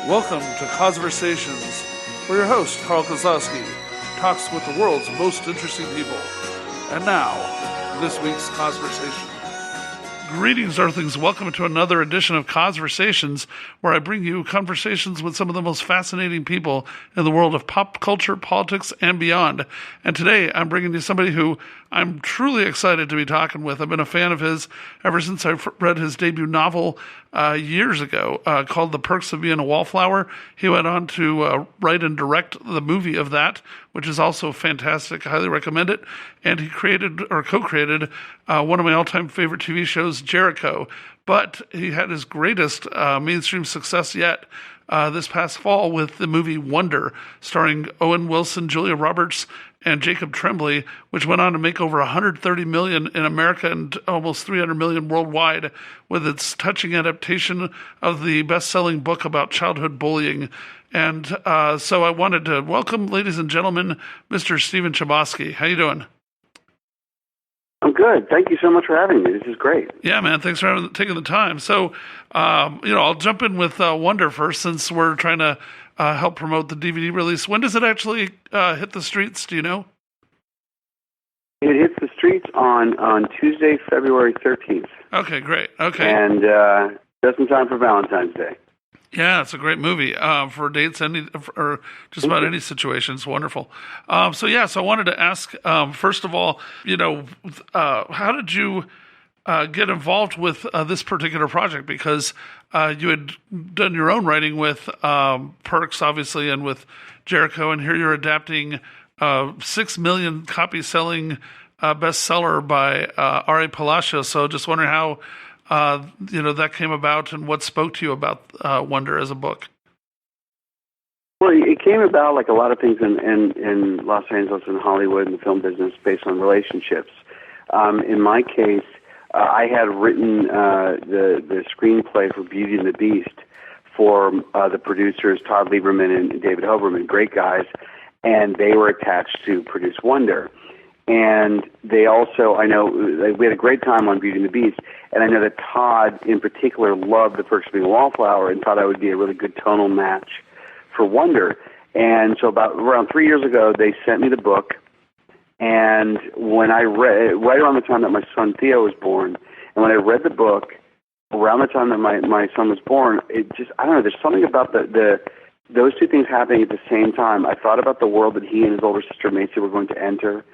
Welcome to Kozversations, where your host, Carl Kozlowski, talks with the world's most interesting people. And now, this week's Kozversation. Greetings, Earthlings. Welcome to another edition of Kozversations, where I bring you conversations with some of the most fascinating people in the world of pop culture, politics, and beyond. And today, I'm bringing you somebody who I'm truly excited to be talking with. I've been a fan of his ever since I read his debut novel years ago called The Perks of Being a Wallflower. He went on to write and direct the movie of that, which is also fantastic. I highly recommend it. And he created or co-created one of my all-time favorite TV shows, Jericho. But he had his greatest mainstream success yet this past fall with the movie Wonder, starring Owen Wilson, Julia Roberts, and Jacob Tremblay, which went on to make over $130 million in America and almost $300 million worldwide, with its touching adaptation of the best-selling book about childhood bullying. And so I wanted to welcome, ladies and gentlemen, Mr. Stephen Chbosky. How you doing? I'm good. Thank you so much for having me. This is great. Yeah, man. Thanks for taking the time. So, I'll jump in with Wonder first, since we're trying to help promote the DVD release. When does it actually hit the streets? Do you know? It hits the streets on Tuesday, February 13th. Okay, great. Okay. And just in time for Valentine's Day. Yeah, it's a great movie for dates or just about any situation. It's wonderful. So I wanted to ask, first of all, how did you get involved with this particular project? Because you had done your own writing with Perks, obviously, and with Jericho, and here you're adapting 6 million copy selling bestseller by R.A. Palacios. So just wondering how that came about and what spoke to you about Wonder as a book. Well, it came about like a lot of things in Los Angeles and Hollywood and the film business based on relationships. In my case, I had written the screenplay for Beauty and the Beast for the producers Todd Lieberman and David Hoberman, great guys, and they were attached to produce Wonder. And they also, I know, we had a great time on Beauty and the Beast, and I know that Todd, in particular, loved The Perks of Being a Wallflower and thought I would be a really good tonal match for Wonder. And so about around 3 years ago, they sent me the book, and when I read, right around the time that my son Theo was born, and when I read the book, around the time that my son was born, it just, I don't know, there's something about those two things happening at the same time. I thought about the world that he and his older sister Macy were going to enter,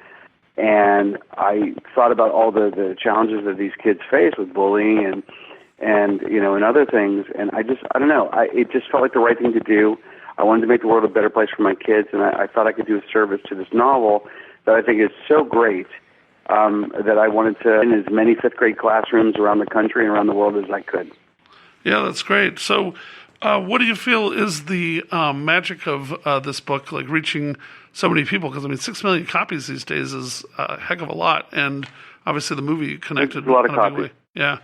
and I thought about all the challenges that these kids face with bullying and other things. And I don't know. It just felt like the right thing to do. I wanted to make the world a better place for my kids, and I thought I could do a service to this novel that I think is so great that I wanted to in as many fifth grade classrooms around the country and around the world as I could. Yeah, that's great. So what do you feel is the magic of this book, like reaching so many people? Because 6 million copies these days is a heck of a lot, and obviously the movie connected it's a lot of copies. Yeah.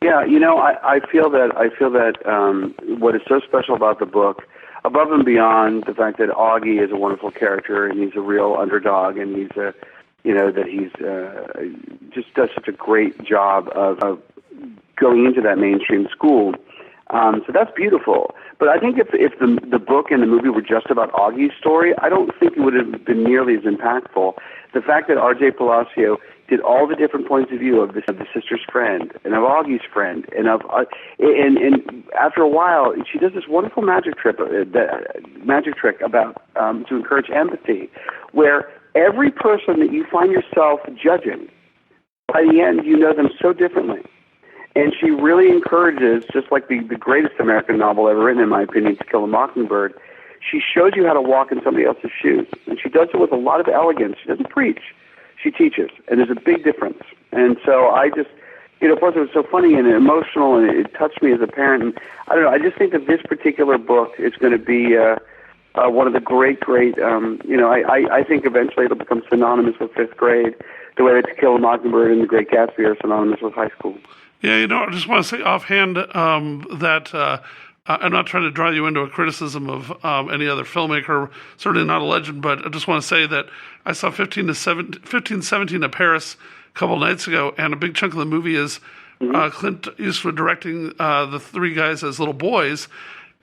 Yeah, I feel that what is so special about the book, above and beyond the fact that Augie is a wonderful character and he's a real underdog, and he's just does such a great job of going into that mainstream school. So that's beautiful. But I think if the book and the movie were just about Augie's story, I don't think it would have been nearly as impactful. The fact that R.J. Palacio did all the different points of view of the sister's friend and of Augie's friend and and after a while she does this wonderful magic trick about to encourage empathy, where every person that you find yourself judging, by the end you know them so differently. And she really encourages, just like the greatest American novel ever written, in my opinion, To Kill a Mockingbird, she shows you how to walk in somebody else's shoes. And she does it with a lot of elegance. She doesn't preach. She teaches. And there's a big difference. And so I just, plus it was so funny and emotional, and it touched me as a parent. And I don't know, I just think that this particular book is going to be one of the great, I think eventually it'll become synonymous with fifth grade, the way that To Kill a Mockingbird and The Great Gatsby are synonymous with high school. Yeah, I just want to say offhand that I'm not trying to draw you into a criticism of any other filmmaker, certainly not a legend, but I just want to say that I saw 1517 at Paris a couple nights ago, and a big chunk of the movie is Clint Eastwood directing the three guys as little boys,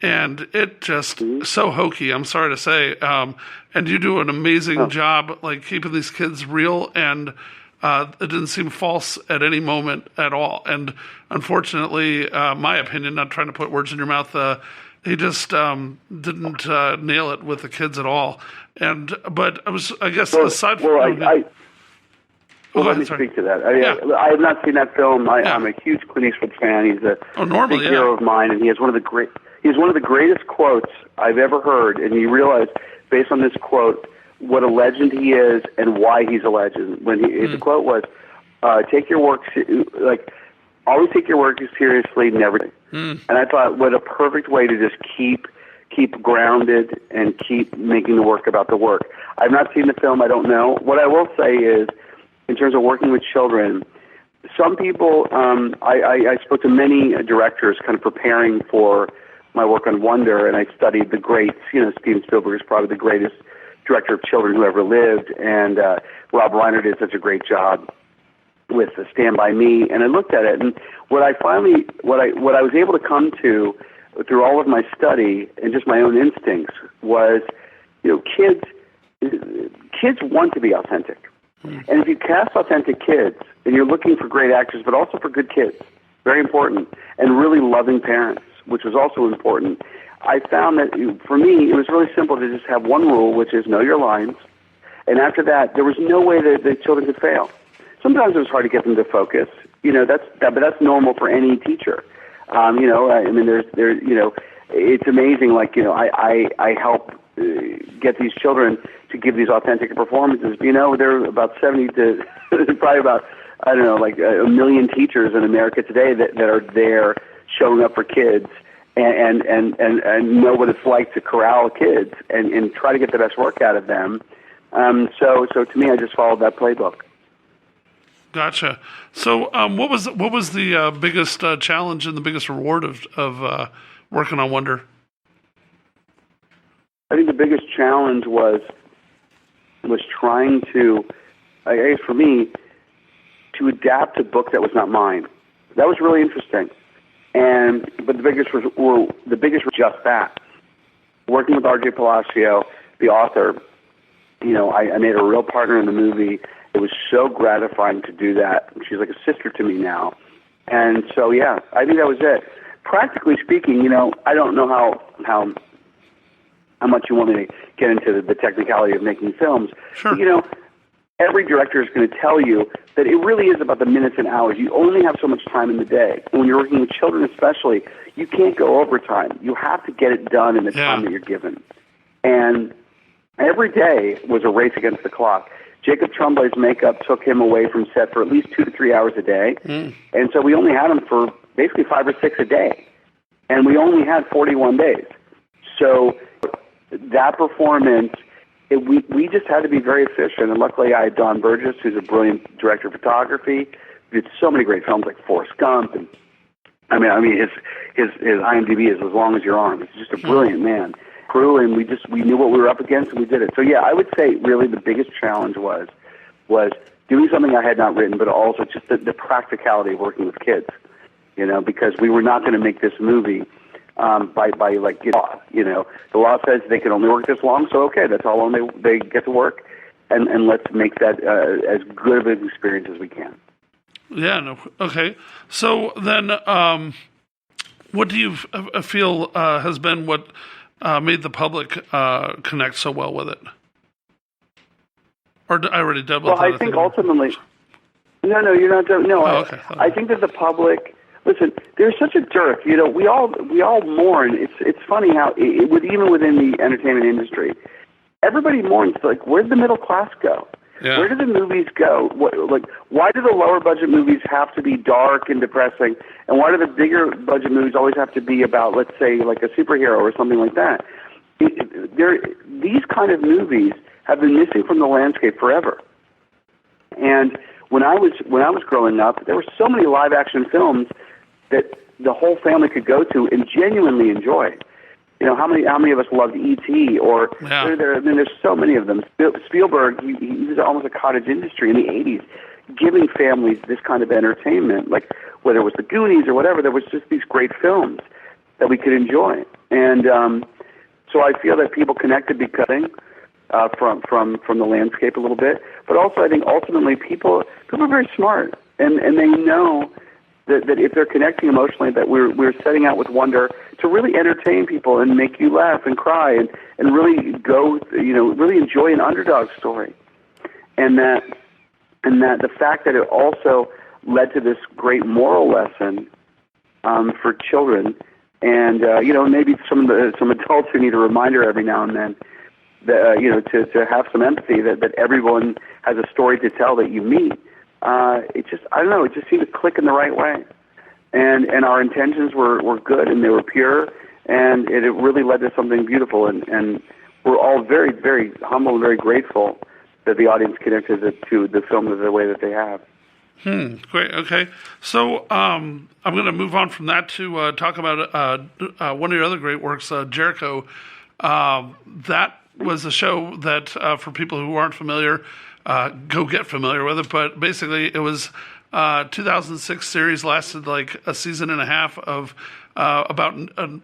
and it just so hokey. I'm sorry to say, and you do an amazing job, like keeping these kids real, and it didn't seem false at any moment at all. And unfortunately, my opinion, not trying to put words in your mouth, he just didn't nail it with the kids at all. But I guess aside from let me speak to that. I have not seen that film. I'm a huge Clint Eastwood fan. He's a big hero of mine, and he has one of the greatest quotes I've ever heard. And you realize, based on this quote, what a legend he is and why he's a legend. The quote was, "Take your work always take your work seriously, never." And I thought, what a perfect way to just keep grounded and keep making the work about the work. I've not seen the film. I don't know. What I will say is, in terms of working with children, some people, I spoke to many directors kind of preparing for my work on Wonder, and I studied the greats. Steven Spielberg is probably the greatest director of children who ever lived, and Rob Reiner did such a great job with Stand By Me. And I looked at it, and what I was able to come to through all of my study and just my own instincts was, kids want to be authentic. And if you cast authentic kids, and you're looking for great actors, but also for good kids, very important, and really loving parents, which was also important, I found that, for me, it was really simple to just have one rule, which is know your lines. And after that, there was no way that the children could fail. Sometimes it was hard to get them to focus. But that's normal for any teacher. It's amazing. I help get these children to give these authentic performances. There are about 70 to probably about, I don't know, like a million teachers in America today that are there showing up for kids and know what it's like to corral kids and try to get the best work out of them. So to me, I just followed that playbook. Gotcha. So, what was the biggest challenge and the biggest reward of working on Wonder? I think the biggest challenge was trying to, I guess for me, to adapt a book that was not mine. That was really interesting. But the biggest was just that. Working with R.J. Palacio, the author, I made a real partner in the movie. It was so gratifying to do that. She's like a sister to me now. And so, yeah, I think that was it. Practically speaking, I don't know how much you want me to get into the technicality of making films. Sure. But, every director is going to tell you that it really is about the minutes and hours. You only have so much time in the day. And when you're working with children especially, you can't go overtime. You have to get it done in the time that you're given. And every day was a race against the clock. Jacob Tremblay's makeup took him away from set for at least 2 to 3 hours a day. And so we only had him for basically 5 or 6 a day. And we only had 41 days. So that performance, we just had to be very efficient. And luckily I had Don Burgess, who's a brilliant director of photography. He did so many great films like Forrest Gump. And I mean, his IMDb is as long as your arm. He's just a brilliant man. Crew, and we knew what we were up against, and we did it. So yeah, I would say really the biggest challenge was doing something I had not written, but also just the practicality of working with kids. Because we were not going to make this movie by law. The law says they can only work this long, so okay, that's how long they get to work, and let's make that as good of an experience as we can. Yeah. No. Okay. So then, what do you feel has been what made the public connect so well with it? Or I already doubled. Well, I think ultimately, no, you're not. No, okay. I think that the public. Listen, there's such a dearth. We all mourn. It's funny how even within the entertainment industry, everybody mourns. Like, where'd the middle class go? Yeah. Where do the movies go? Why do the lower budget movies have to be dark and depressing? And why do the bigger budget movies always have to be about, let's say, like a superhero or something like that? These kind of movies have been missing from the landscape forever. And when I was growing up, there were so many live action films that the whole family could go to and genuinely enjoy. How many of us loved E.T. or there's so many of them. Spielberg, he was almost a cottage industry in the 80s, giving families this kind of entertainment, like whether it was the Goonies or whatever. There was just these great films that we could enjoy, And so I feel that people connected because from the landscape a little bit, but also I think ultimately people are very smart, and they know that if they're connecting emotionally, that we're setting out with wonder to really entertain people and make you laugh and cry and really go, really enjoy an underdog story, and that the fact that it also led to this great moral lesson for children, and maybe some adults who need a reminder every now and then that to have some empathy that everyone has a story to tell that you meet. It just seemed to click in the right way, and our intentions were good and they were pure, and it really led to something beautiful, and we're all very, very humble and very grateful that the audience connected to the film the way that they have. Great. Okay. So I'm going to move on from that to talk about one of your other great works, Jericho. That was a show that, for people who aren't familiar, go get familiar with it. But basically, it was 2006 series, lasted like a season and a half of about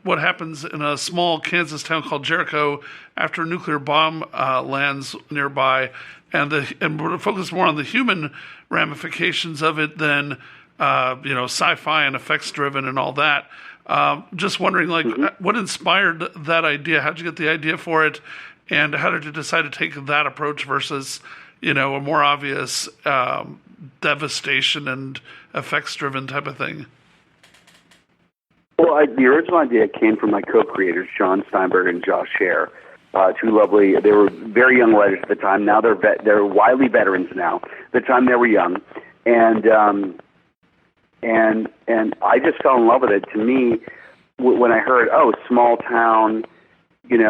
what happens in a small Kansas town called Jericho after a nuclear bomb lands nearby, and we're focused more on the human ramifications of it than sci-fi and effects driven and all that. Just wondering, what inspired that idea? How did you get the idea for it, and how did you decide to take that approach versus a more obvious devastation and effects driven type of thing? Well, the original idea came from my co-creators, John Steinberg and Josh Scher. Two lovely. They were very young writers at the time. Now they're wily veterans now. At the time they were young, and I just fell in love with it. To me, when I heard, small town, the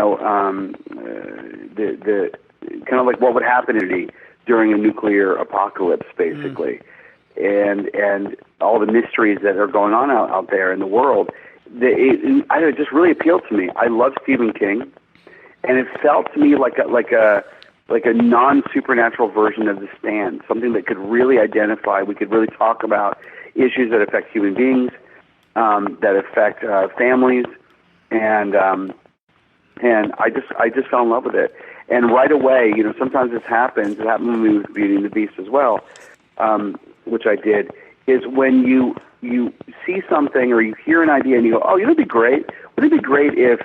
kind of like what would happen during a nuclear apocalypse, basically, and all the mysteries that are going on out there in the world, it just really appealed to me. I love Stephen King. And it felt to me like a non-supernatural version of The Stand, something that could really identify. We could really talk about issues that affect human beings, that affect families, and I just fell in love with it. And right away, sometimes this happens. It happened when we were Beauty and the Beast as well, which I did. Is when you see something or you hear an idea and you go, it'd be great. Wouldn't it be great if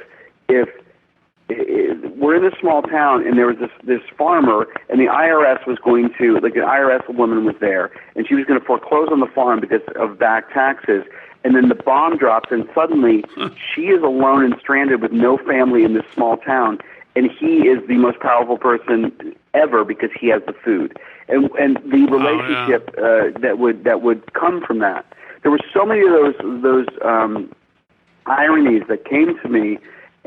we're in this small town and there was this farmer and the IRS was going to, an IRS woman was there and she was going to foreclose on the farm because of back taxes, and then the bomb drops and suddenly she is alone and stranded with no family in this small town, and he is the most powerful person ever because he has the food and the relationship that would come from that. There were so many of those ironies that came to me.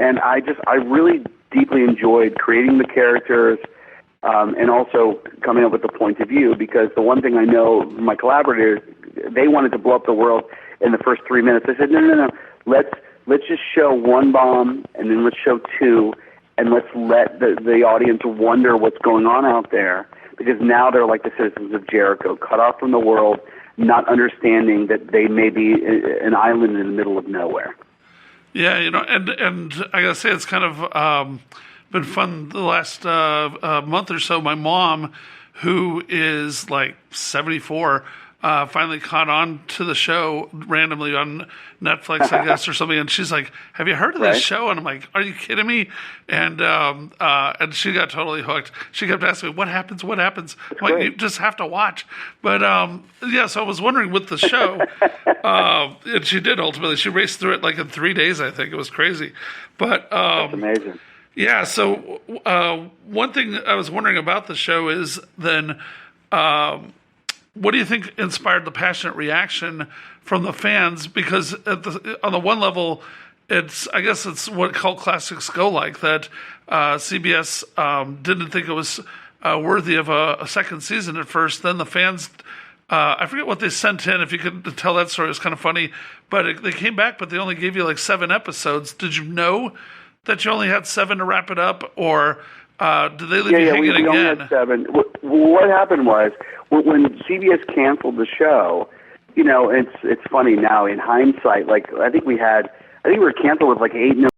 And I really deeply enjoyed creating the characters and also coming up with the point of view, because the one thing I know, my collaborators, they wanted to blow up the world in the first 3 minutes. I said, no, let's just show one bomb and then let's show two, and let's let the audience wonder what's going on out there, because now they're like the citizens of Jericho, cut off from the world, not understanding that they may be an island in the middle of nowhere. Yeah, and I gotta say, it's kind of been fun the last month or so. My mom, who is like 74, finally caught on to the show randomly on Netflix, I guess, or something. And she's like, "Have you heard of this show?" And I'm like, "Are you kidding me?" And she got totally hooked. She kept asking me, "What happens? What happens?" I'm like, "You just have to watch." But so I was wondering with the show, and she did ultimately. She raced through it like in 3 days, I think. It was crazy. But that's amazing. Yeah. So one thing I was wondering about the show is then. What do you think inspired the passionate reaction from the fans? Because on the one level, I guess it's what cult classics go like, that CBS didn't think it was worthy of a second season at first. Then the fans, I forget what they sent in. If you could tell that story, it was kind of funny. But they came back, but they only gave you like 7 episodes. Did you know that you only had 7 to wrap it up, or did they leave you hanging again? We only had 7. What happened was, when CBS canceled the show, it's funny now in hindsight. Like I think we were canceled with like 8 million